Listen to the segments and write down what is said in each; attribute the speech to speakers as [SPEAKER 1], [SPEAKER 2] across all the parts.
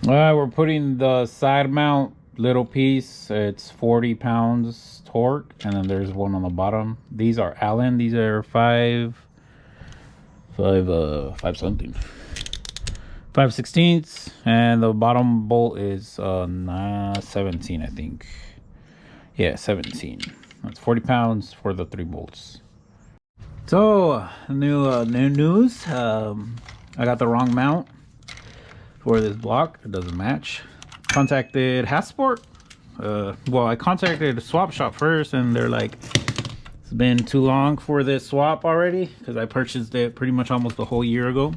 [SPEAKER 1] We're putting the side mount little piece. It's 40 pounds torque, and then there's one on the bottom. These are Allen. These are five something, 5/16, and the bottom bolt is 17, I think. Yeah, 17. That's 40 pounds for the 3 bolts. So new news. I got the wrong mount for this block. It doesn't match. Contacted Hasport. Well, I contacted the swap shop first, and they're like, it's been too long for this swap already, because I purchased it pretty much almost a whole year ago.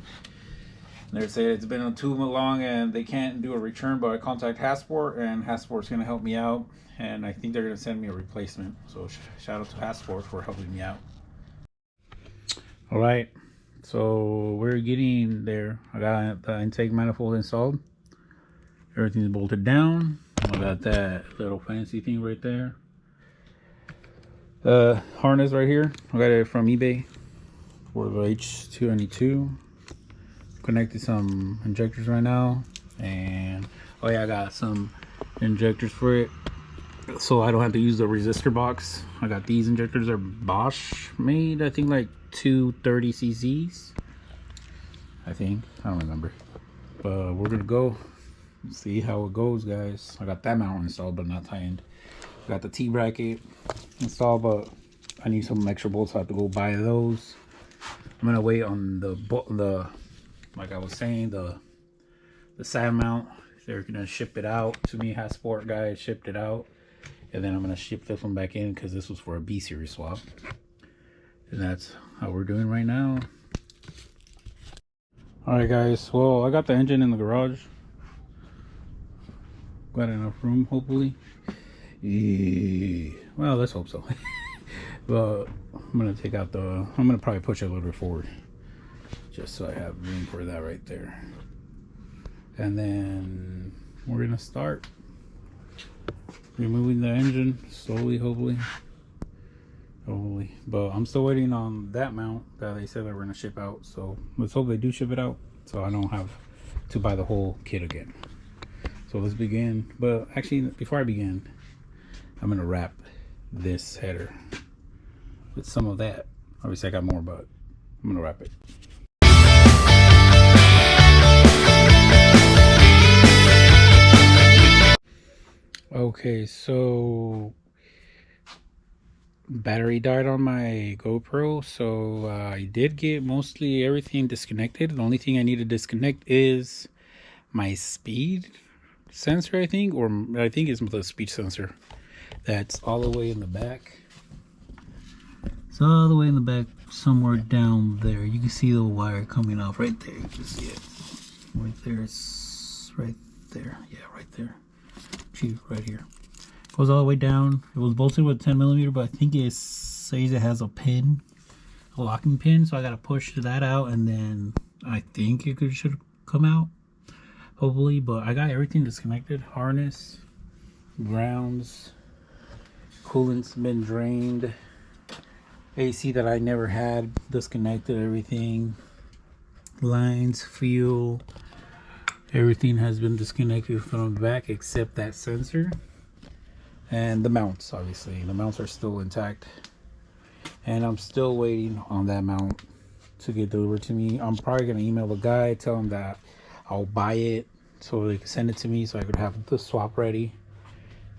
[SPEAKER 1] They're saying it's been too long and they can't do a return, but I contact Hasport, and Hasport's going to help me out, and I think they're going to send me a replacement. So shout out to Hasport for helping me out. All right, so we're getting there. I got the intake manifold installed. Everything's bolted down. I got that little fancy thing right there. Harness right here. I got it from eBay for the H2b. Connected some injectors right now, and oh yeah, I got some injectors for it, so I don't have to use the resistor box. I got these injectors. Are Bosch made, I think, like 230 cc's. I don't remember, but we're gonna go see how it goes, guys. I got that mount installed but not tightened. I got the T-bracket installed, but I need some extra bolts, so I have to go buy those. I'm gonna wait on the like I was saying, the side mount. They're gonna ship it out to me. Hasport guys shipped it out, and then I'm gonna ship this one back in because this was for a B series swap, and that's how we're doing right now. All right, guys. Well, I got the engine in the garage. Got enough room, hopefully. Well, let's hope so. But I'm gonna take out I'm gonna probably push it a little bit forward, just so I have room for that right there. And then we're gonna start removing the engine slowly, hopefully. But I'm still waiting on that mount that they said they were gonna ship out, so let's hope they do ship it out, so I don't have to buy the whole kit again. So let's begin. But actually, before I begin, I'm gonna wrap this header with some of that. Obviously I got more, but I'm gonna wrap it. Okay, so battery died on my GoPro, so I did get mostly everything disconnected. The only thing I need to disconnect is my speed sensor, I think, or I think it's the speed sensor. That's all the way in the back. It's all the way in the back, somewhere down there. You can see the wire coming off right there. You can see it right there. It's right there. Yeah, right there. Right here. Goes all the way down. It was bolted with 10mm, but I think it says it has a pin, a locking pin, so I gotta push that out, and then I think it should come out, hopefully. But I got everything disconnected. Harness, grounds, coolant's been drained, AC that I never had disconnected, everything, lines, fuel, everything has been disconnected from the back except that sensor and the mounts. Obviously the mounts are still intact, and I'm still waiting on that mount to get delivered to me. I'm probably gonna email the guy, tell him that I'll buy it so they can send it to me so I could have the swap ready.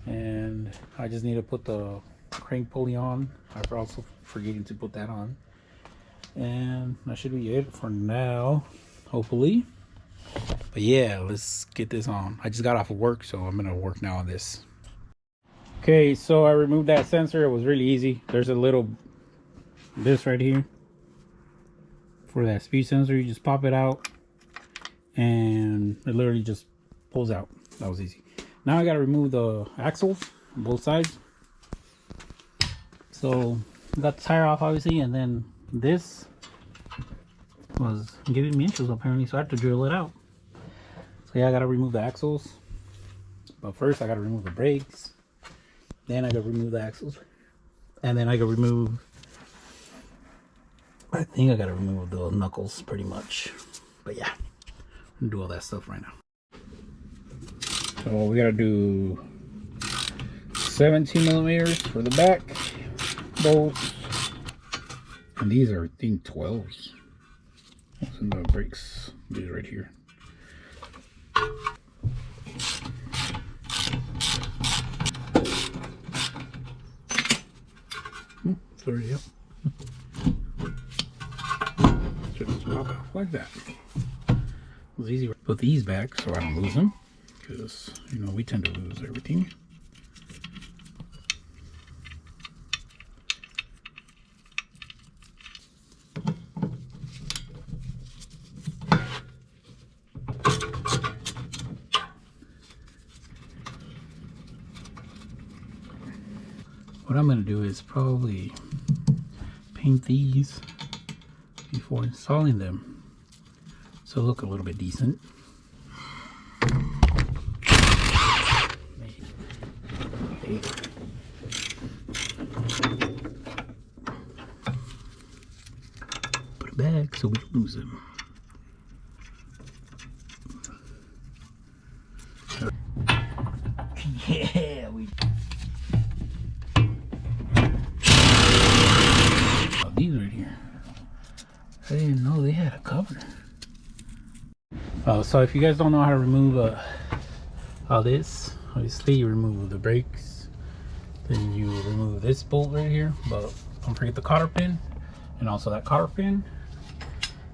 [SPEAKER 1] And I just need to put the crank pulley on. I'm also forgetting to put that on, and that should be it for now, hopefully. But yeah, let's get this on. I just got off of work, so I'm gonna work now on this. Okay, so I removed that sensor. It was really easy. There's a little this right here for that speed sensor. You just pop it out and it literally just pulls out. That was easy. Now I gotta remove the axles on both sides. So I got the tire off, obviously, and then this was giving me issues apparently, so I had to drill it out. So yeah, I gotta remove the axles, but first I gotta remove the brakes, then I gotta remove the axles, and then I gotta remove, I think I gotta remove the knuckles pretty much. But yeah, I'm gonna do all that stuff right now. So we gotta do 17 millimeters for the back bolts, and these are, I think, 12s. What's in the brakes? These right here. It's already up. Just pop out like that. It was easy to put these back so I don't lose them, because you know we tend to lose everything. What I'm going to do is probably paint these before installing them, so look a little bit decent. Put it back so we don't lose them. Yeah, we. Oh, these right here. I didn't know they had a cover. So if you guys don't know how to remove all this, obviously you remove the brakes, then you remove this bolt right here, but don't forget the cotter pin, and also that cotter pin,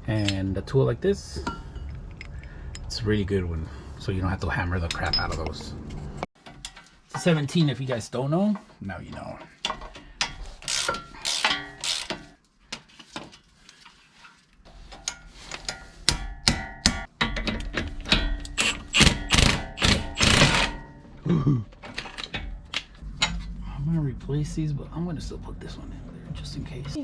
[SPEAKER 1] and a tool like this. It's a really good one, so you don't have to hammer the crap out of those. It's a 17 if you guys don't know, now you know. I'm gonna replace these, but I'm gonna still put this one in there just in case.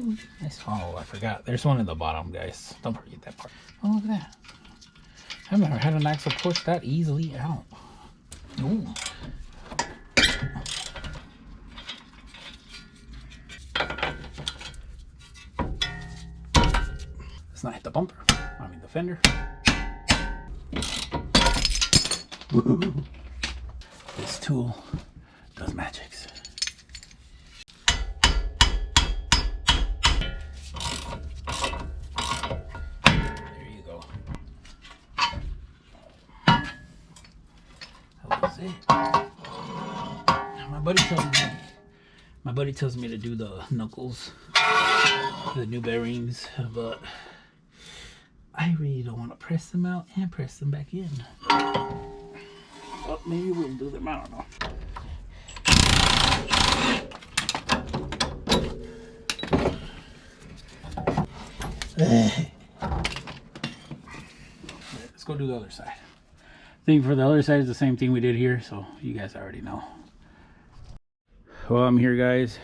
[SPEAKER 1] Nice. Oh, I forgot. There's one in the bottom, guys. Don't forget that part. Oh, look at that. I've never had an axle push that easily out. Ooh. Let's not hit the bumper. I mean the fender. Woo. This tool does magics. There you go. That was it. My buddy tells me to do the knuckles, the new bearings, but I really don't want to press them out and press them back in. Well, maybe we'll do them, I don't know. Let's go do the other side. I think for the other side is the same thing we did here, so you guys already know. Well, I'm here, guys.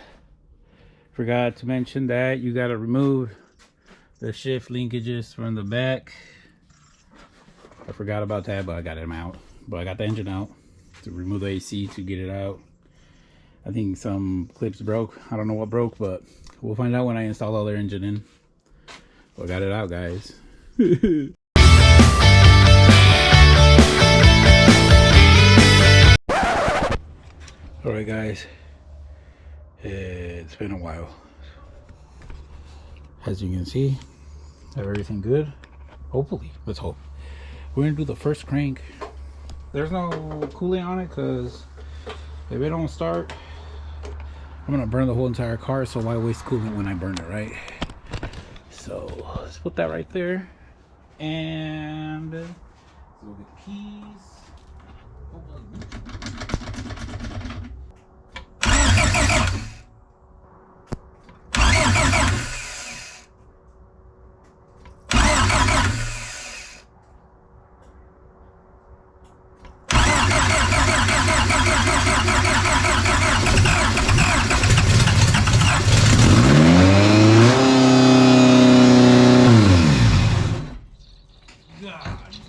[SPEAKER 1] Forgot to mention that you got to remove the shift linkages from the back. I forgot about that, but I got them out. But I got the engine out to remove the AC to get it out. I think some clips broke. I don't know what broke, but we'll find out when I install the other engine in. Well, I got it out, guys. Alright, guys. It's been a while. As you can see, I have everything good. Hopefully, let's hope. We're gonna do the first crank. There's no coolant on it because if it don't start, I'm gonna burn the whole entire car, so why waste coolant when I burn it, right? So let's put that right there, and so we'll get the keys.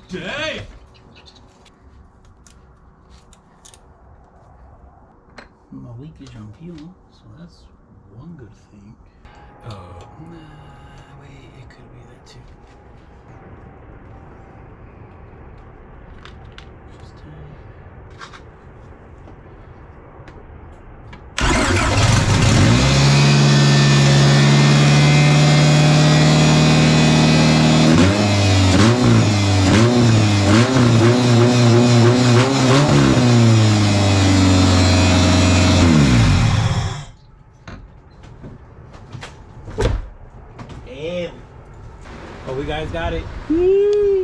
[SPEAKER 1] Dang! No leakage on fuel, so that's one good thing. Oh, nah, wait, it could be that too. Just guys got it. Woo!